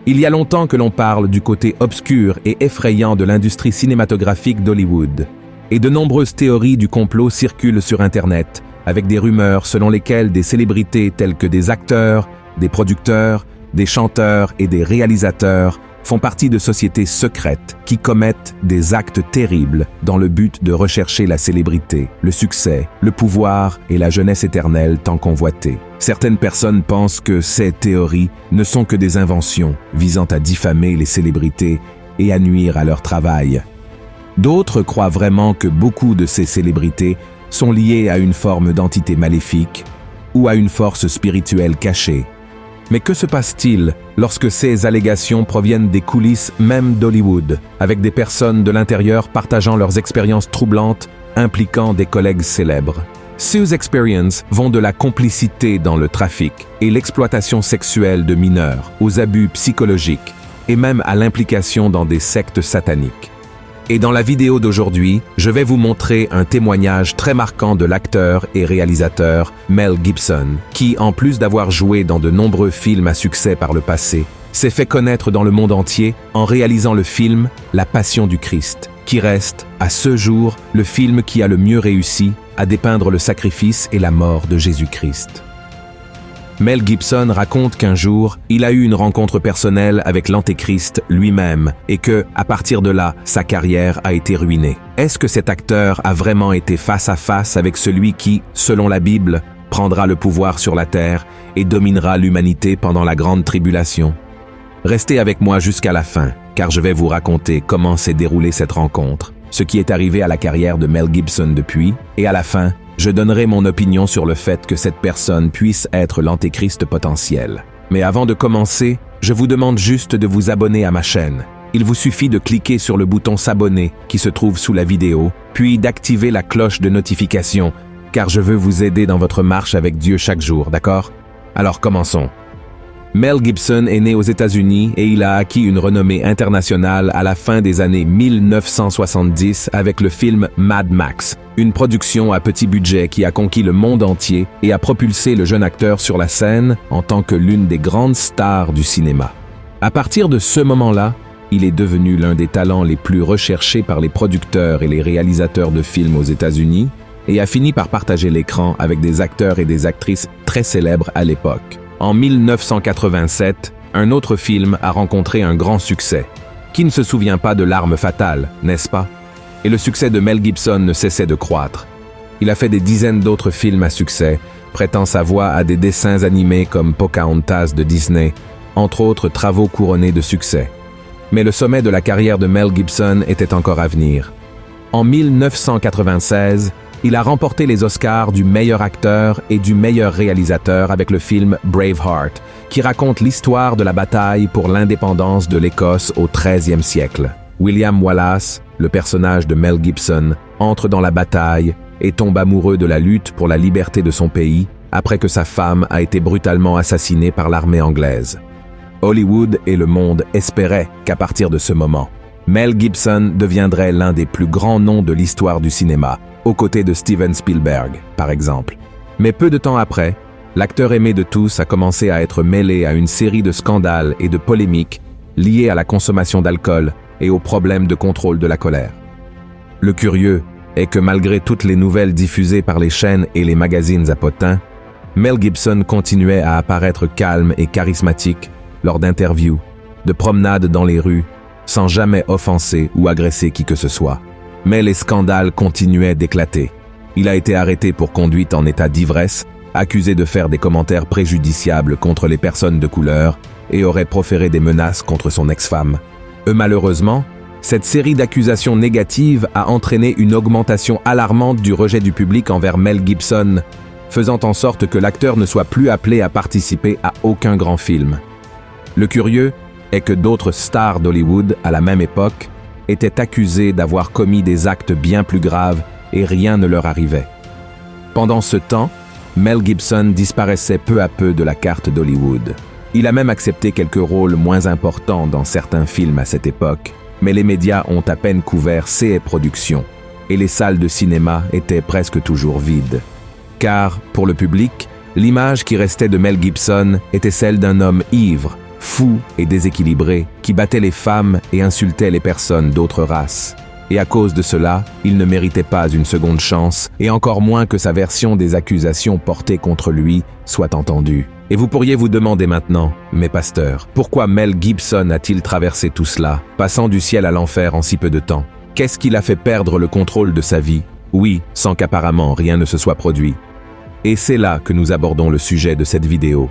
Il y a longtemps que l'on parle du côté obscur et effrayant de l'industrie cinématographique d'Hollywood. Et de nombreuses théories du complot circulent sur Internet, avec des rumeurs selon lesquelles des célébrités telles que des acteurs, des producteurs, des chanteurs et des réalisateurs font partie de sociétés secrètes qui commettent des actes terribles dans le but de rechercher la célébrité, le succès, le pouvoir et la jeunesse éternelle tant convoitée. Certaines personnes pensent que ces théories ne sont que des inventions visant à diffamer les célébrités et à nuire à leur travail. D'autres croient vraiment que beaucoup de ces célébrités sont liées à une forme d'entité maléfique ou à une force spirituelle cachée. Mais que se passe-t-il lorsque ces allégations proviennent des coulisses même d'Hollywood, avec des personnes de l'intérieur partageant leurs expériences troublantes impliquant des collègues célèbres? Ces expériences vont de la complicité dans le trafic et l'exploitation sexuelle de mineurs, aux abus psychologiques et même à l'implication dans des sectes sataniques. Et dans la vidéo d'aujourd'hui, je vais vous montrer un témoignage très marquant de l'acteur et réalisateur Mel Gibson, qui, en plus d'avoir joué dans de nombreux films à succès par le passé, s'est fait connaître dans le monde entier en réalisant le film La Passion du Christ, qui reste, à ce jour, le film qui a le mieux réussi à dépeindre le sacrifice et la mort de Jésus-Christ. Mel Gibson raconte qu'un jour, il a eu une rencontre personnelle avec l'Antéchrist lui-même et que, à partir de là, sa carrière a été ruinée. Est-ce que cet acteur a vraiment été face à face avec celui qui, selon la Bible, prendra le pouvoir sur la terre et dominera l'humanité pendant la grande tribulation? Restez avec moi jusqu'à la fin, car je vais vous raconter comment s'est déroulée cette rencontre, ce qui est arrivé à la carrière de Mel Gibson depuis, et à la fin, je donnerai mon opinion sur le fait que cette personne puisse être l'antéchrist potentiel. Mais avant de commencer, je vous demande juste de vous abonner à ma chaîne. Il vous suffit de cliquer sur le bouton s'abonner qui se trouve sous la vidéo, puis d'activer la cloche de notification, car je veux vous aider dans votre marche avec Dieu chaque jour, d'accord? Alors commençons. Mel Gibson est né aux États-Unis et il a acquis une renommée internationale à la fin des années 1970 avec le film Mad Max, une production à petit budget qui a conquis le monde entier et a propulsé le jeune acteur sur la scène en tant que l'une des grandes stars du cinéma. À partir de ce moment-là, il est devenu l'un des talents les plus recherchés par les producteurs et les réalisateurs de films aux États-Unis et a fini par partager l'écran avec des acteurs et des actrices très célèbres à l'époque. En 1987, un autre film a rencontré un grand succès. Qui ne se souvient pas de L'Arme fatale, n'est-ce pas? Et le succès de Mel Gibson ne cessait de croître. Il a fait des dizaines d'autres films à succès, prêtant sa voix à des dessins animés comme Pocahontas de Disney, entre autres travaux couronnés de succès. Mais le sommet de la carrière de Mel Gibson était encore à venir. En 1996, il a remporté les Oscars du meilleur acteur et du meilleur réalisateur avec le film Braveheart, qui raconte l'histoire de la bataille pour l'indépendance de l'Écosse au XIIIe siècle. William Wallace, le personnage de Mel Gibson, entre dans la bataille et tombe amoureux de la lutte pour la liberté de son pays après que sa femme a été brutalement assassinée par l'armée anglaise. Hollywood et le monde espéraient qu'à partir de ce moment, Mel Gibson deviendrait l'un des plus grands noms de l'histoire du cinéma, aux côtés de Steven Spielberg, par exemple. Mais peu de temps après, l'acteur aimé de tous a commencé à être mêlé à une série de scandales et de polémiques liés à la consommation d'alcool et aux problèmes de contrôle de la colère. Le curieux est que malgré toutes les nouvelles diffusées par les chaînes et les magazines à potins, Mel Gibson continuait à apparaître calme et charismatique lors d'interviews, de promenades dans les rues, sans jamais offenser ou agresser qui que ce soit. Mais les scandales continuaient d'éclater. Il a été arrêté pour conduite en état d'ivresse, accusé de faire des commentaires préjudiciables contre les personnes de couleur et aurait proféré des menaces contre son ex-femme. Malheureusement, cette série d'accusations négatives a entraîné une augmentation alarmante du rejet du public envers Mel Gibson, faisant en sorte que l'acteur ne soit plus appelé à participer à aucun grand film. Le curieux est que d'autres stars d'Hollywood à la même époque étaient accusés d'avoir commis des actes bien plus graves et rien ne leur arrivait. Pendant ce temps, Mel Gibson disparaissait peu à peu de la carte d'Hollywood. Il a même accepté quelques rôles moins importants dans certains films à cette époque, mais les médias ont à peine couvert ses productions et les salles de cinéma étaient presque toujours vides. Car, pour le public, l'image qui restait de Mel Gibson était celle d'un homme ivre, fou et déséquilibré, qui battait les femmes et insultait les personnes d'autres races. Et à cause de cela, il ne méritait pas une seconde chance, et encore moins que sa version des accusations portées contre lui soit entendue. Et vous pourriez vous demander maintenant, mes pasteurs, pourquoi Mel Gibson a-t-il traversé tout cela, passant du ciel à l'enfer en si peu de temps? Qu'est-ce qui l'a fait perdre le contrôle de sa vie? Oui, sans qu'apparemment rien ne se soit produit. Et c'est là que nous abordons le sujet de cette vidéo.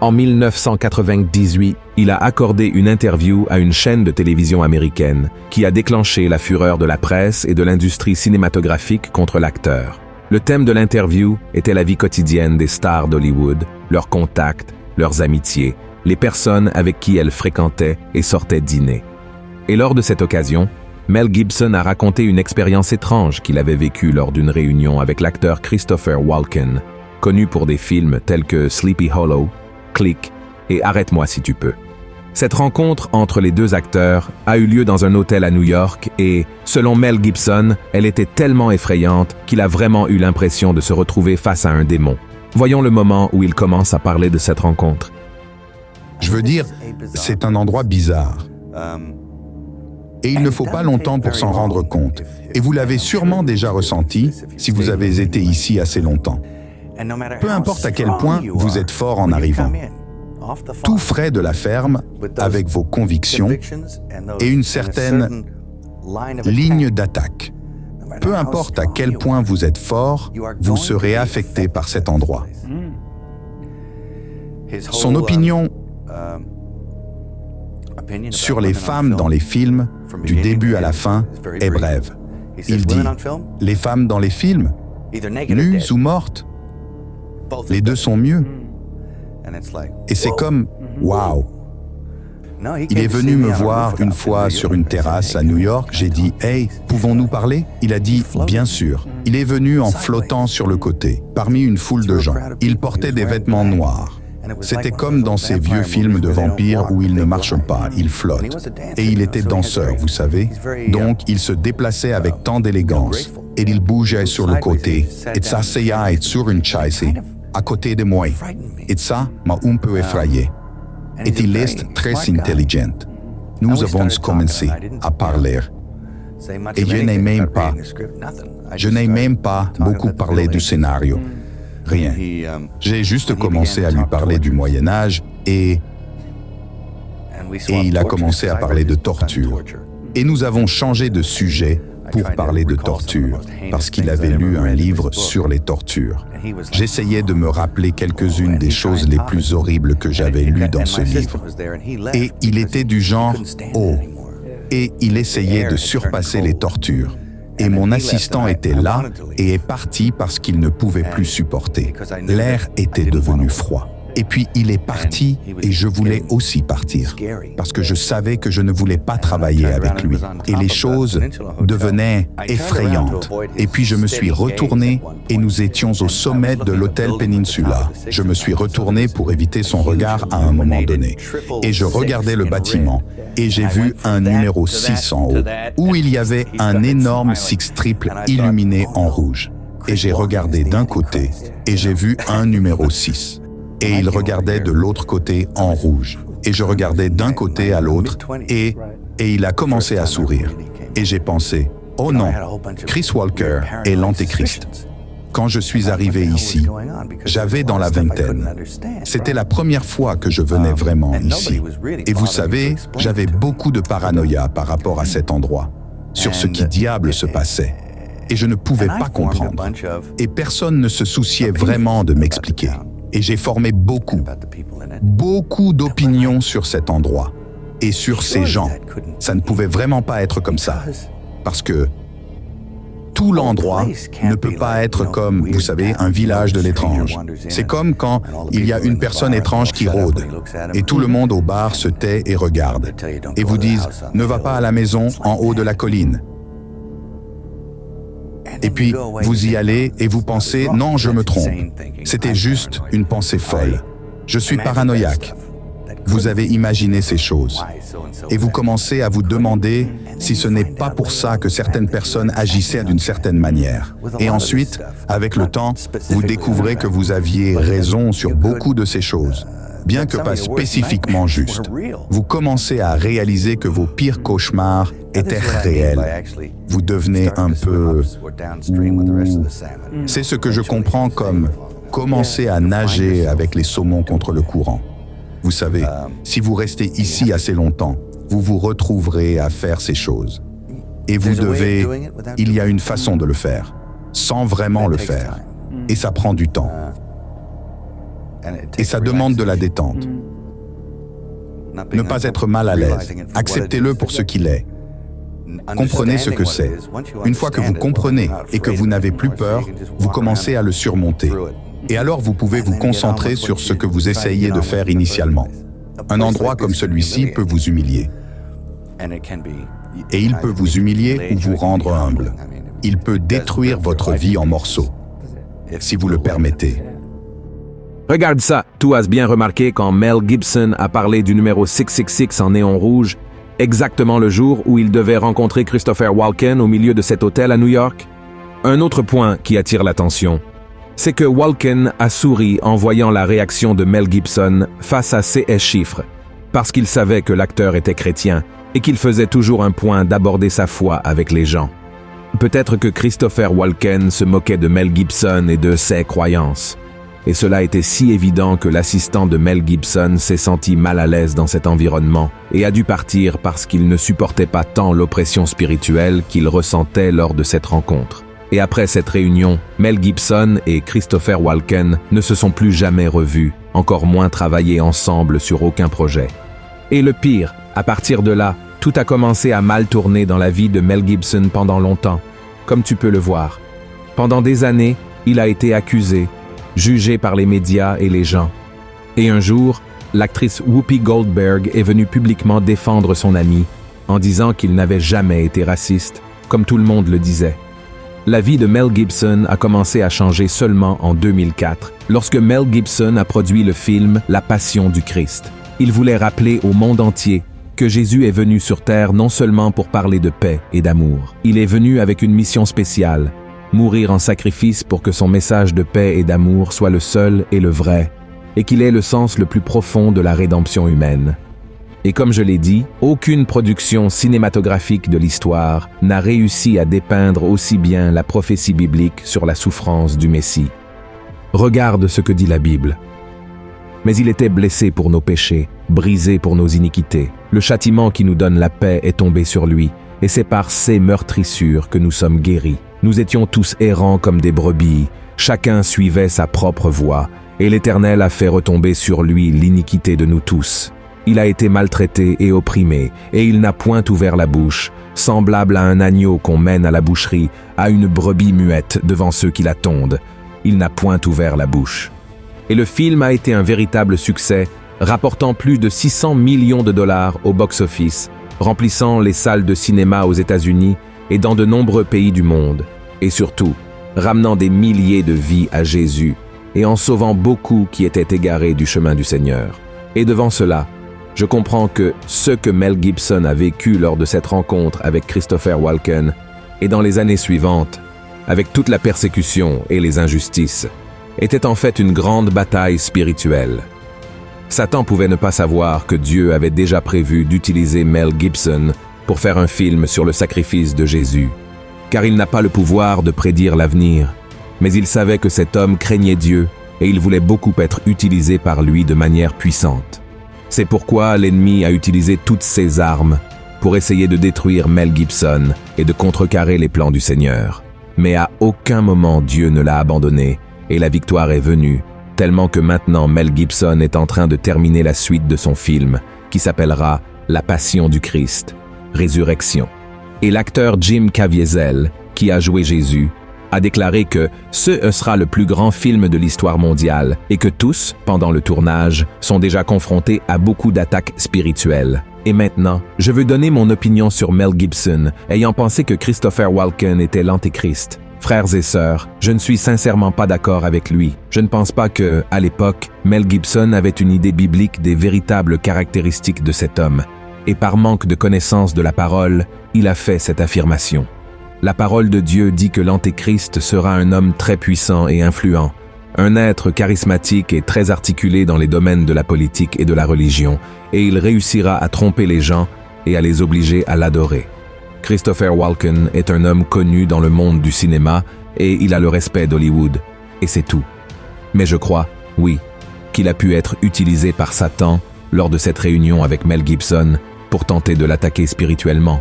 En 1998, il a accordé une interview à une chaîne de télévision américaine qui a déclenché la fureur de la presse et de l'industrie cinématographique contre l'acteur. Le thème de l'interview était la vie quotidienne des stars d'Hollywood, leurs contacts, leurs amitiés, les personnes avec qui elles fréquentaient et sortaient dîner. Et lors de cette occasion, Mel Gibson a raconté une expérience étrange qu'il avait vécue lors d'une réunion avec l'acteur Christopher Walken, connu pour des films tels que Sleepy Hollow, Click et Arrête-moi si tu peux. Cette rencontre entre les deux acteurs a eu lieu dans un hôtel à New York et, selon Mel Gibson, elle était tellement effrayante qu'il a vraiment eu l'impression de se retrouver face à un démon. Voyons le moment où il commence à parler de cette rencontre. Je veux dire, c'est un endroit bizarre. Et il ne faut pas longtemps pour s'en rendre compte. Et vous l'avez sûrement déjà ressenti si vous avez été ici assez longtemps. Peu importe à quel point vous êtes fort en arrivant. Tout frais de la ferme, avec vos convictions et une certaine ligne d'attaque. Peu importe à quel point vous êtes fort, vous serez affecté par cet endroit. Son opinion sur les femmes dans les films, du début à la fin, est brève. Il dit, les femmes dans les films, nues ou mortes, les deux sont mieux. Et c'est comme, waouh! Il est venu me voir une fois sur une terrasse à New York. J'ai dit, hey, pouvons-nous parler? Il a dit, bien sûr. Il est venu en flottant sur le côté, parmi une foule de gens. Il portait des vêtements noirs. C'était comme dans ces vieux films de vampires où il ne marche pas, il flotte. Et il était danseur, vous savez. Donc, il se déplaçait avec tant d'élégance. Et il bougeait sur le côté. Et s'asseyait sur une chaise à côté de moi. Et ça m'a un peu effrayé. Et il est très intelligent. Nous avons commencé à parler. Et je n'ai même pas beaucoup parlé du scénario. Rien. J'ai juste commencé à lui parler du Moyen-Âge et il a commencé à parler de torture. Et nous avons changé de sujet pour parler de torture, parce qu'il avait lu un livre sur les tortures. J'essayais de me rappeler quelques-unes des choses les plus horribles que j'avais lues dans ce livre. Et il était du genre « oh ». Et il essayait de surpasser les tortures. Et mon assistant était là et est parti parce qu'il ne pouvait plus supporter. L'air était devenu froid. Et puis il est parti et je voulais aussi partir parce que je savais que je ne voulais pas travailler avec lui. Et les choses devenaient effrayantes. Et puis je me suis retourné et nous étions au sommet de l'hôtel Peninsula. Je me suis retourné pour éviter son regard à un moment donné. Et je regardais le bâtiment et j'ai vu un numéro 6 en haut où il y avait un énorme 6 triple illuminé en rouge. Et j'ai regardé d'un côté et j'ai vu un numéro 6. Et il regardait de l'autre côté en rouge. Et je regardais d'un côté à l'autre et il a commencé à sourire. Et j'ai pensé, oh non, Chris Walker est l'antéchrist. Quand je suis arrivé ici, j'avais dans la vingtaine. C'était la première fois que je venais vraiment ici. Et vous savez, j'avais beaucoup de paranoïa par rapport à cet endroit, sur ce qui diable se passait. Et je ne pouvais pas comprendre. Et personne ne se souciait vraiment de m'expliquer. Et j'ai formé beaucoup d'opinions sur cet endroit et sur ces gens. Ça ne pouvait vraiment pas être comme ça. Parce que tout l'endroit ne peut pas être comme, vous savez, un village de l'étrange. C'est comme quand il y a une personne étrange qui rôde et tout le monde au bar se tait et regarde et vous disent « Ne va pas à la maison en haut de la colline ». Et puis, vous y allez et vous pensez « Non, je me trompe ». C'était juste une pensée folle. Je suis paranoïaque. Vous avez imaginé ces choses. Et vous commencez à vous demander si ce n'est pas pour ça que certaines personnes agissaient d'une certaine manière. Et ensuite, avec le temps, vous découvrez que vous aviez raison sur beaucoup de ces choses. bien que pas spécifiquement juste. Vous commencez à réaliser que vos pires cauchemars étaient réels. Vous devenez un peu... C'est ce que je comprends comme commencer à nager avec les saumons contre le courant. Vous savez, si vous restez ici assez longtemps, vous vous retrouverez à faire ces choses. Et vous devez... Il y a une façon de le faire, sans vraiment le faire. Et ça prend du temps. Et ça demande de la détente. Ne pas être mal à l'aise. Acceptez-le pour ce qu'il est. Comprenez ce que c'est. Une fois que vous comprenez et que vous n'avez plus peur, vous commencez à le surmonter. Et alors vous pouvez vous concentrer sur ce que vous essayez de faire initialement. Un endroit comme celui-ci peut vous humilier. Et il peut vous humilier ou vous rendre humble. Il peut détruire votre vie en morceaux, si vous le permettez. Regarde ça, tu as bien remarqué quand Mel Gibson a parlé du numéro 666 en néon rouge, exactement le jour où il devait rencontrer Christopher Walken au milieu de cet hôtel à New York? Un autre point qui attire l'attention, c'est que Walken a souri en voyant la réaction de Mel Gibson face à ces chiffres, parce qu'il savait que l'acteur était chrétien et qu'il faisait toujours un point d'aborder sa foi avec les gens. Peut-être que Christopher Walken se moquait de Mel Gibson et de ses croyances. Et cela était si évident que l'assistant de Mel Gibson s'est senti mal à l'aise dans cet environnement et a dû partir parce qu'il ne supportait pas tant l'oppression spirituelle qu'il ressentait lors de cette rencontre. Et après cette réunion, Mel Gibson et Christopher Walken ne se sont plus jamais revus, encore moins travaillé ensemble sur aucun projet. Et le pire, à partir de là, tout a commencé à mal tourner dans la vie de Mel Gibson pendant longtemps, comme tu peux le voir. Pendant des années, il a été accusé, jugé par les médias et les gens. Et un jour, l'actrice Whoopi Goldberg est venue publiquement défendre son ami, en disant qu'il n'avait jamais été raciste, comme tout le monde le disait. La vie de Mel Gibson a commencé à changer seulement en 2004, lorsque Mel Gibson a produit le film La Passion du Christ. Il voulait rappeler au monde entier que Jésus est venu sur terre non seulement pour parler de paix et d'amour. Il est venu avec une mission spéciale, mourir en sacrifice pour que son message de paix et d'amour soit le seul et le vrai, et qu'il ait le sens le plus profond de la rédemption humaine. Et comme je l'ai dit, aucune production cinématographique de l'histoire n'a réussi à dépeindre aussi bien la prophétie biblique sur la souffrance du Messie. Regarde ce que dit la Bible. Mais il était blessé pour nos péchés, brisé pour nos iniquités. Le châtiment qui nous donne la paix est tombé sur lui, et c'est par ses meurtrissures que nous sommes guéris. Nous étions tous errants comme des brebis, chacun suivait sa propre voie, et l'Éternel a fait retomber sur lui l'iniquité de nous tous. Il a été maltraité et opprimé, et il n'a point ouvert la bouche, semblable à un agneau qu'on mène à la boucherie, à une brebis muette devant ceux qui la tondent. Il n'a point ouvert la bouche. Et le film a été un véritable succès, rapportant plus de 600 millions de dollars au box-office, remplissant les salles de cinéma aux États-Unis et dans de nombreux pays du monde, et surtout, ramenant des milliers de vies à Jésus et en sauvant beaucoup qui étaient égarés du chemin du Seigneur. Et devant cela, je comprends que ce que Mel Gibson a vécu lors de cette rencontre avec Christopher Walken et dans les années suivantes, avec toute la persécution et les injustices, était en fait une grande bataille spirituelle. Satan pouvait ne pas savoir que Dieu avait déjà prévu d'utiliser Mel Gibson pour faire un film sur le sacrifice de Jésus, car il n'a pas le pouvoir de prédire l'avenir, mais il savait que cet homme craignait Dieu et il voulait beaucoup être utilisé par lui de manière puissante. C'est pourquoi l'ennemi a utilisé toutes ses armes pour essayer de détruire Mel Gibson et de contrecarrer les plans du Seigneur. Mais à aucun moment Dieu ne l'a abandonné et la victoire est venue, tellement que maintenant Mel Gibson est en train de terminer la suite de son film, qui s'appellera La Passion du Christ, Résurrection. Et l'acteur Jim Caviezel, qui a joué Jésus, a déclaré que ce sera le plus grand film de l'histoire mondiale et que tous, pendant le tournage, sont déjà confrontés à beaucoup d'attaques spirituelles. Et maintenant, je veux donner mon opinion sur Mel Gibson, ayant pensé que Christopher Walken était l'antéchrist. Frères et sœurs, je ne suis sincèrement pas d'accord avec lui. Je ne pense pas que, à l'époque, Mel Gibson avait une idée biblique des véritables caractéristiques de cet homme. Et par manque de connaissance de la parole, il a fait cette affirmation. La parole de Dieu dit que l'antéchrist sera un homme très puissant et influent, Un être charismatique et très articulé dans les domaines de la politique et de la religion, et il réussira à tromper les gens et à les obliger à l'adorer. Christopher Walken est un homme connu dans le monde du cinéma et il a le respect d'Hollywood, et c'est tout. Mais je crois, oui, qu'il a pu être utilisé par Satan lors de cette réunion avec Mel Gibson pour tenter de l'attaquer spirituellement.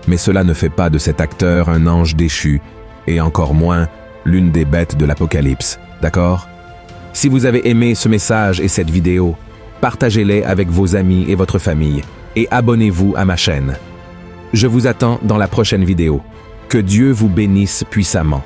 Mais cela ne fait pas de cet acteur un ange déchu, et encore moins l'une des bêtes de l'Apocalypse, d'accord? Si vous avez aimé ce message et cette vidéo, partagez-les avec vos amis et votre famille, et abonnez-vous à ma chaîne. Je vous attends dans la prochaine vidéo. Que Dieu vous bénisse puissamment.